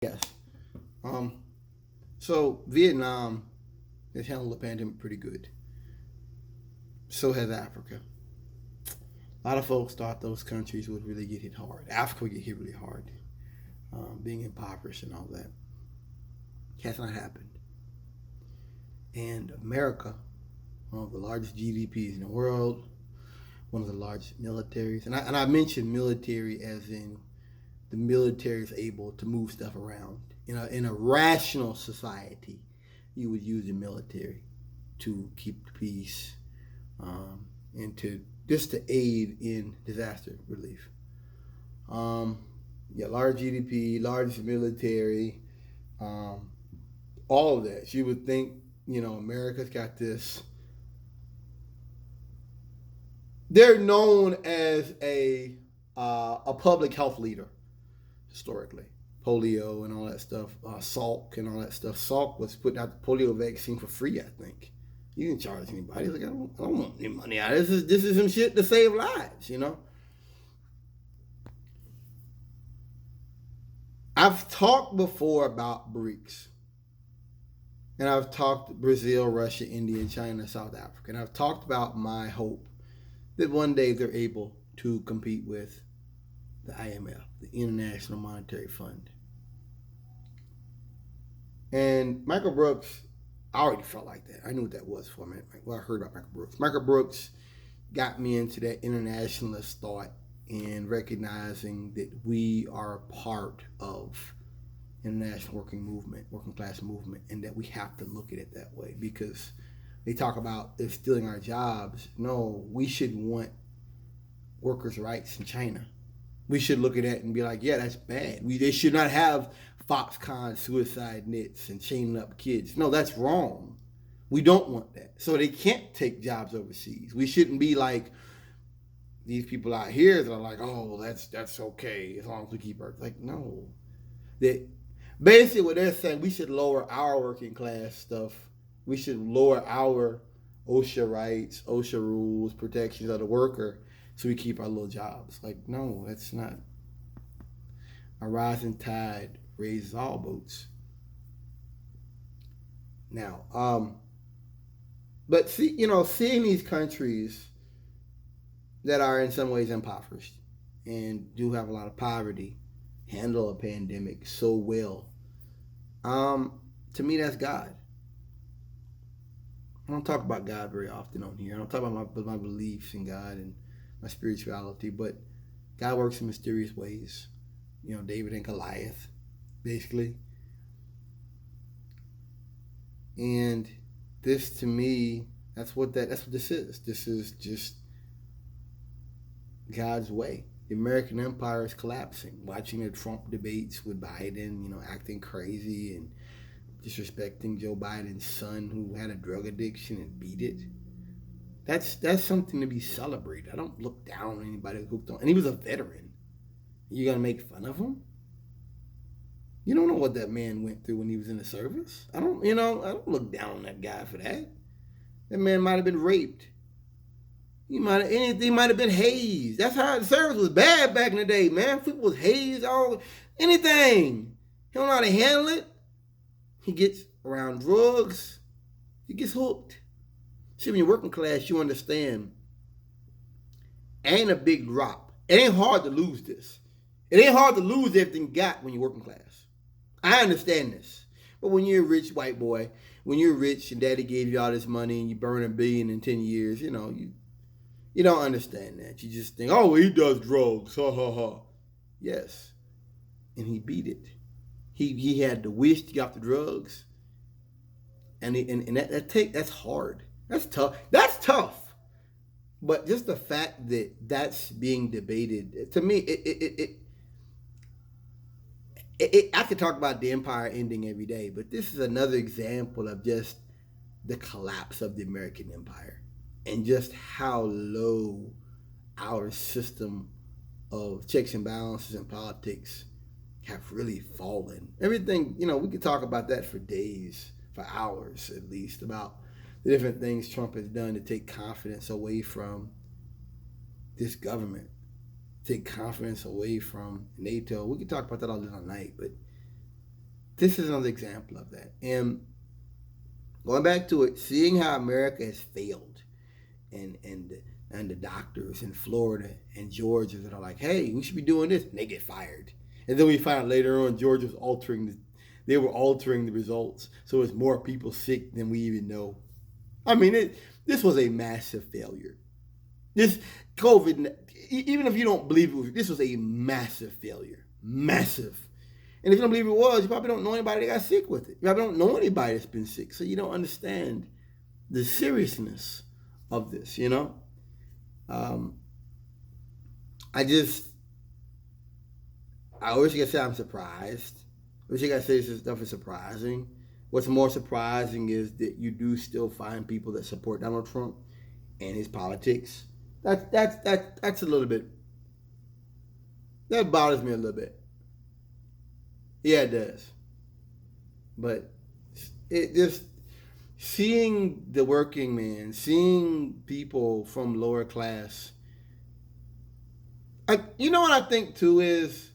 Yes. Um, so Vietnam has handled the pandemic pretty good. So has Africa. A lot of folks thought those countries would really get hit hard. Africa would get hit really hard, being impoverished and all that. Has not happened. And America, one of the largest GDPs in the world, one of the largest militaries, and I mentioned military as in the military is able to move stuff around. In a rational society, you would use the military to keep the peace, and to just to aid in disaster relief. Um, yeah, large GDP, large military, um, all of that. You would think, America's got this. They're known as a public health leader historically. Polio and all that stuff, Salk and all that stuff. Salk was putting out the polio vaccine for free, I think. You didn't charge anybody. Like, I don't want any money out. This is some shit to save lives. I've talked before about BRICS, and I've talked Brazil, Russia, India, China, South Africa, and I've talked about my hope that one day they're able to compete with the IMF, the International Monetary Fund. And Michael Brooks, I already felt like that. I knew what that was for a minute. Well, I heard about Michael Brooks. Michael Brooks got me into that internationalist thought and recognizing that we are a part of international working class movement, and that we have to look at it that way, because they talk about it stealing our jobs. No, we should want workers' rights in China. We should look at that and be like, yeah, that's bad. They should not have Foxconn suicide nets and chaining up kids. No, that's wrong. We don't want that. So they can't take jobs overseas. We shouldn't be like these people out here that are like, oh, that's okay as long as we keep our, like, no. That basically what they're saying, we should lower our working class stuff. We should lower our OSHA rights, OSHA rules, protections of the worker, so we keep our little jobs. Like, no, that's not. A rising tide raises all boats. Now, but seeing these countries that are in some ways impoverished and do have a lot of poverty handle a pandemic so well, to me, that's God. I don't talk about God very often on here. I don't talk about my beliefs in God and my spirituality, but God works in mysterious ways. David and Goliath, basically. And this, to me, that's what this is. This is just God's way. The American empire is collapsing. Watching the Trump debates with Biden, acting crazy and disrespecting Joe Biden's son, who had a drug addiction and beat it. That's something to be celebrated. I don't look down on anybody hooked on. And he was a veteran. You're gonna make fun of him? You don't know what that man went through when he was in the service. I don't look down on that guy for that. That man might have been raped. Anything might have been hazed. That's how the service was bad back in the day, man. People was hazed, anything. He don't know how to handle it. He gets around drugs. He gets hooked. See, when you're working class, you understand. Ain't a big drop. It ain't hard to lose this. It ain't hard to lose everything you got when you're working class. I understand this. But when you're a rich white boy, when you're rich and daddy gave you all this money and you burn $1 billion in 10 years, you don't understand that. You just think, oh, he does drugs. Ha ha ha. Yes. And he beat it. He had the wish to get off the drugs. And that's hard. That's tough. That's tough. But just the fact that that's being debated, to me, I could talk about the empire ending every day, but this is another example of just the collapse of the American empire and just how low our system of checks and balances in politics have really fallen. Everything, we could talk about that for days, for hours at least, about the different things Trump has done to take confidence away from this government, take confidence away from NATO. We could talk about that all night, but this is another example of that. And going back to it, seeing how America has failed, and the doctors in Florida and Georgia that are like, hey, we should be doing this, and they get fired. And then we find out later on Georgia was they were altering the results, so it's more people sick than we even know. I mean, this was a massive failure. This COVID, even if you don't believe it was, this was a massive failure. Massive. And if you don't believe it was, you probably don't know anybody that got sick with it. You probably don't know anybody that's been sick, so you don't understand the seriousness of this, you know? I wish I could say I'm surprised. I wish I could say this stuff is surprising. What's more surprising is that you do still find people that support Donald Trump and his politics. That's a little bit, that bothers me a little bit. Yeah, it does. But it just, seeing the working man, seeing people from lower class, you know what I think too is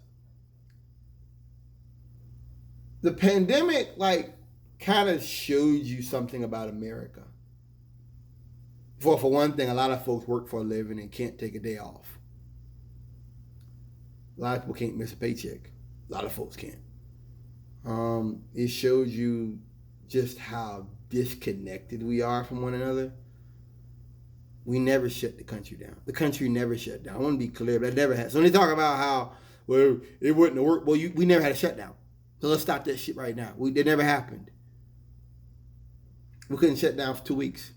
the pandemic, like, kind of showed you something about America. For one thing, a lot of folks work for a living and can't take a day off. A lot of people can't miss a paycheck. A lot of folks can't. It shows you just how disconnected we are from one another. We never shut the country down. The country never shut down. I want to be clear, but that never has. So when they talk about how, well, it wouldn't have worked, well, we never had a shutdown. So let's stop that shit right now. It never happened. We couldn't shut down for 2 weeks.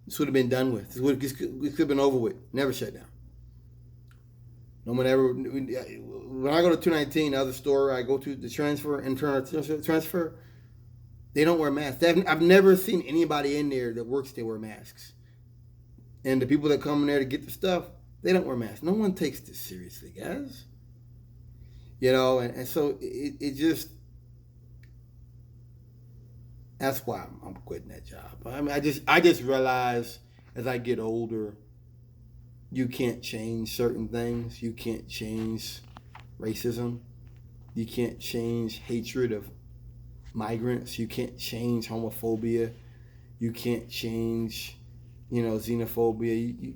This would have been done with. This could have been over with. Never shut down. No one ever. When I go to 219, the other store, I go to the transfer, they don't wear masks. I've never seen anybody in there that works there wear masks. And the people that come in there to get the stuff, they don't wear masks. No one takes this seriously, guys. You know, and so it just, that's why I'm quitting that job. I mean, I just realize as I get older, you can't change certain things. You can't change racism. You can't change hatred of migrants. You can't change homophobia. You can't change, xenophobia.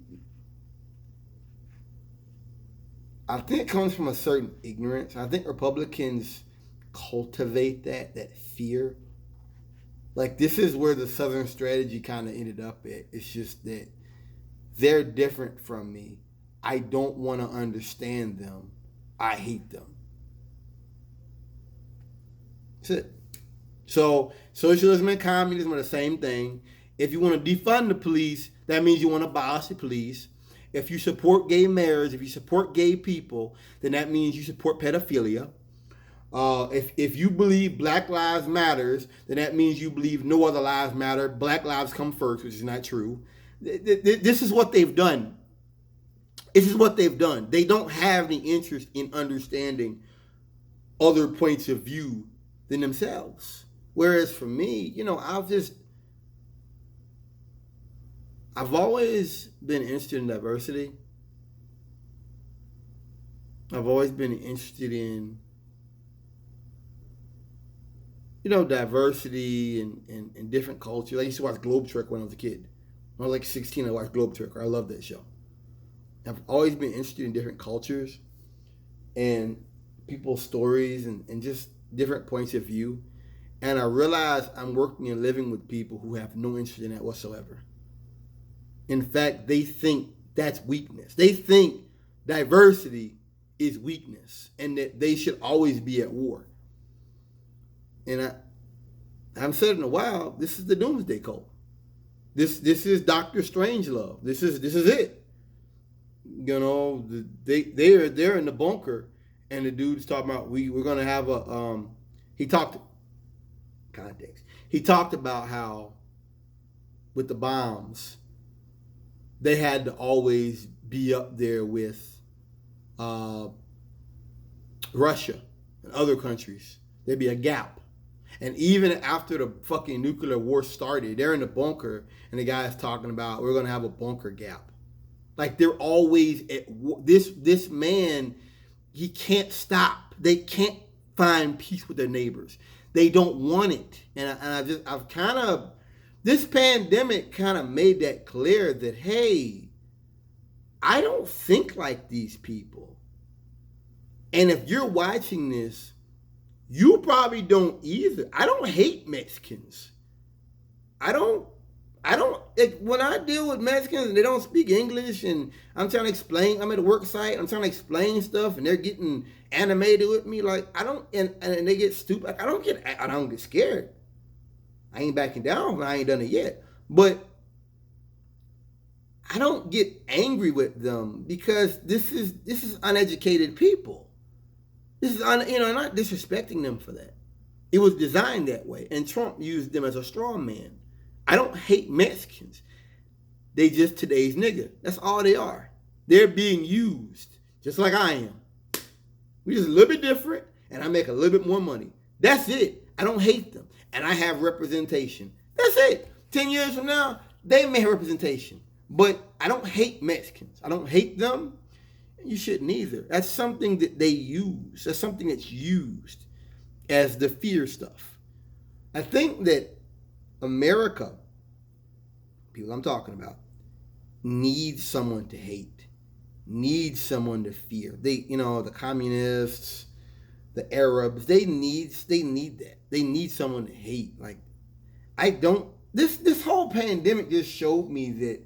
I think it comes from a certain ignorance. I think Republicans cultivate that fear. Like, this is where the Southern strategy kind of ended up at. It's just that they're different from me. I don't want to understand them. I hate them. That's it. So socialism and communism are the same thing. If you want to defund the police, that means you want to abolish the police. If you support gay marriage, if you support gay people, then that means you support pedophilia. If you believe Black Lives Matters, then that means you believe no other lives matter. Black lives come first, which is not true. This is what they've done. This is what they've done. They don't have any interest in understanding other points of view than themselves. Whereas for me, I've always been interested in diversity. I've always been interested in, diversity and different cultures. I used to watch Globetrotter when I was a kid. When I was like 16, I watched Globetrotter. I love that show. I've always been interested in different cultures and people's stories and just different points of view. And I realize I'm working and living with people who have no interest in that whatsoever. In fact, they think that's weakness. They think diversity is weakness and that they should always be at war. And I haven't said in a while, this is the doomsday cult. This is Dr. Strangelove. This is it. They're in the bunker, and the dude's talking about we're gonna have he talked about how with the bombs they had to always be up there with Russia and other countries. There'd be a gap. And even after the fucking nuclear war started, they're in the bunker, and the guy's talking about we're going to have a bunker gap. Like, they're always at war. This man, he can't stop. They can't find peace with their neighbors. They don't want it. I've kind of, this pandemic kind of made that clear that, hey, I don't think like these people. And if you're watching this, you probably don't either. I don't hate Mexicans. I don't, when I deal with Mexicans and they don't speak English and I'm trying to explain, I'm at a work site, I'm trying to explain stuff and they're getting animated with me, like, I don't, and they get stupid, like, I don't get scared. I ain't backing down, but I ain't done it yet. But I don't get angry with them because this is uneducated people. This is, I'm not disrespecting them for that. It was designed that way, and Trump used them as a straw man. I don't hate Mexicans. They just today's nigga. That's all they are. They're being used, just like I am. We just a little bit different, and I make a little bit more money. That's it. I don't hate them, and I have representation. That's it. 10 years from now, they may have representation, but I don't hate Mexicans. I don't hate them. You shouldn't either. That's something that they use. That's something that's used as the fear stuff. I think that America, people I'm talking about, needs someone to hate, needs someone to fear. They, the communists, the Arabs, they need that. They need someone to hate. Like, I don't. This whole pandemic just showed me that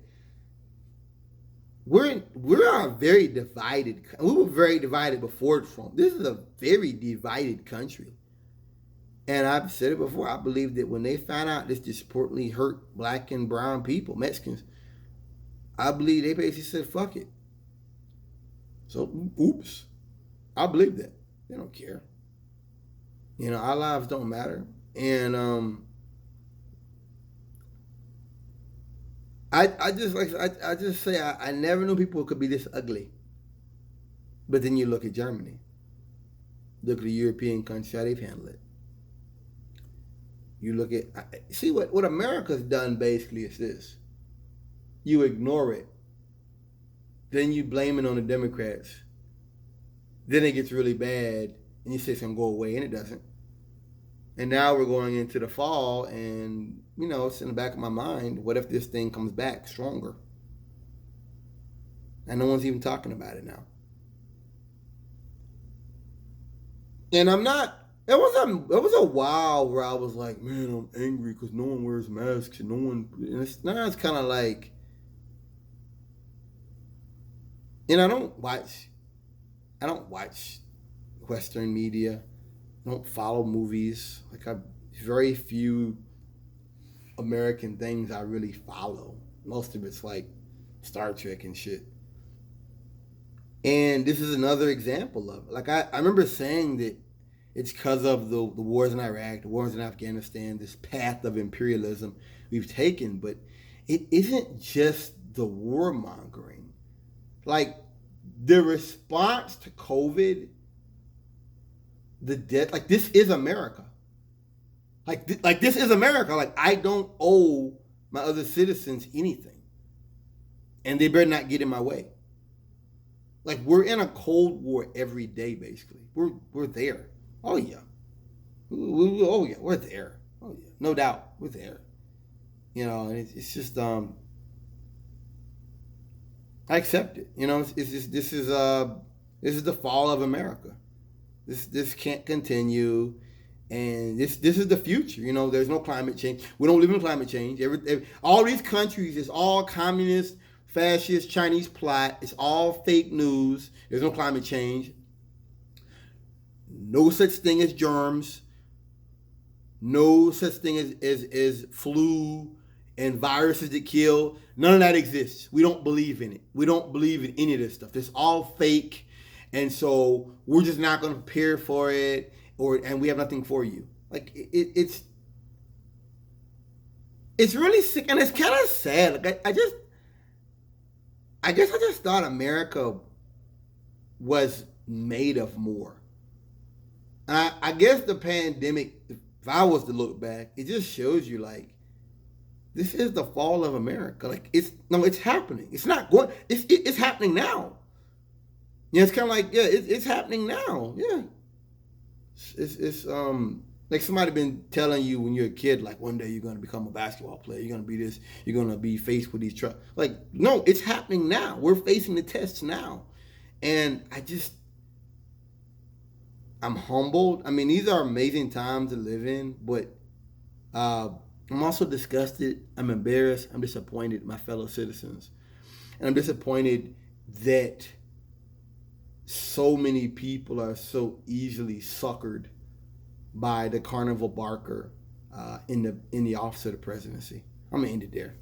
we're a very divided. We were very divided before Trump. This is a very divided country. And I've said it before, I believe that when they found out this disproportionately hurt black and brown people, Mexicans, I believe they basically said, fuck it. So, oops. I believe that. They don't care. Our lives don't matter. And I just say I never knew people could be this ugly. But then you look at Germany. Look at the European countries, how they've handled it. You look at, see what America's done basically is this. You ignore it. Then you blame it on the Democrats. Then it gets really bad and you say it's going to go away and it doesn't. And now we're going into the fall and, it's in the back of my mind, what if this thing comes back stronger? And no one's even talking about it now. And I'm not, it was a while where I was like, man, I'm angry because no one wears masks and now it's kind of like, I don't watch Western media. I don't follow movies. Like, very few American things I really follow. Most of it's like Star Trek and shit. And this is another example of it. Like, I remember saying that it's because of the wars in Iraq, the wars in Afghanistan, this path of imperialism we've taken. But it isn't just the warmongering. Like, the response to COVID, the death, like, this is America. Like this is America. Like, I don't owe my other citizens anything. And they better not get in my way. Like, we're in a Cold War every day, basically. We're there. Oh, yeah. Oh, yeah, we're there. Oh, yeah. No doubt, we're there. And it's just, I accept it. It's just, this is the fall of America. This can't continue. And this is the future. There's no climate change. We don't live in climate change. All these countries, it's all communist, fascist, Chinese plot. It's all fake news. There's no climate change. No such thing as germs. No such thing as flu and viruses that kill. None of that exists. We don't believe in it. We don't believe in any of this stuff. It's all fake. And so we're just not going to prepare for it, and we have nothing for you. Like, it's really sick, and it's kind of sad. Like, I guess I just thought America was made of more. I guess the pandemic, if I was to look back, it just shows you, like, this is the fall of America. Like, it's happening. It's not going. It's happening now. It's kind of like, yeah, it's happening now. Yeah, it's Like somebody been telling you when you're a kid, like one day you're going to become a basketball player. You're going to be this. You're going to be faced with these troubles. Like, no, it's happening now. We're facing the tests now. And I'm humbled. I mean, these are amazing times to live in, but I'm also disgusted. I'm embarrassed. I'm disappointed, my fellow citizens. And I'm disappointed that so many people are so easily suckered by the carnival barker in the office of the presidency. I'm gonna end it there.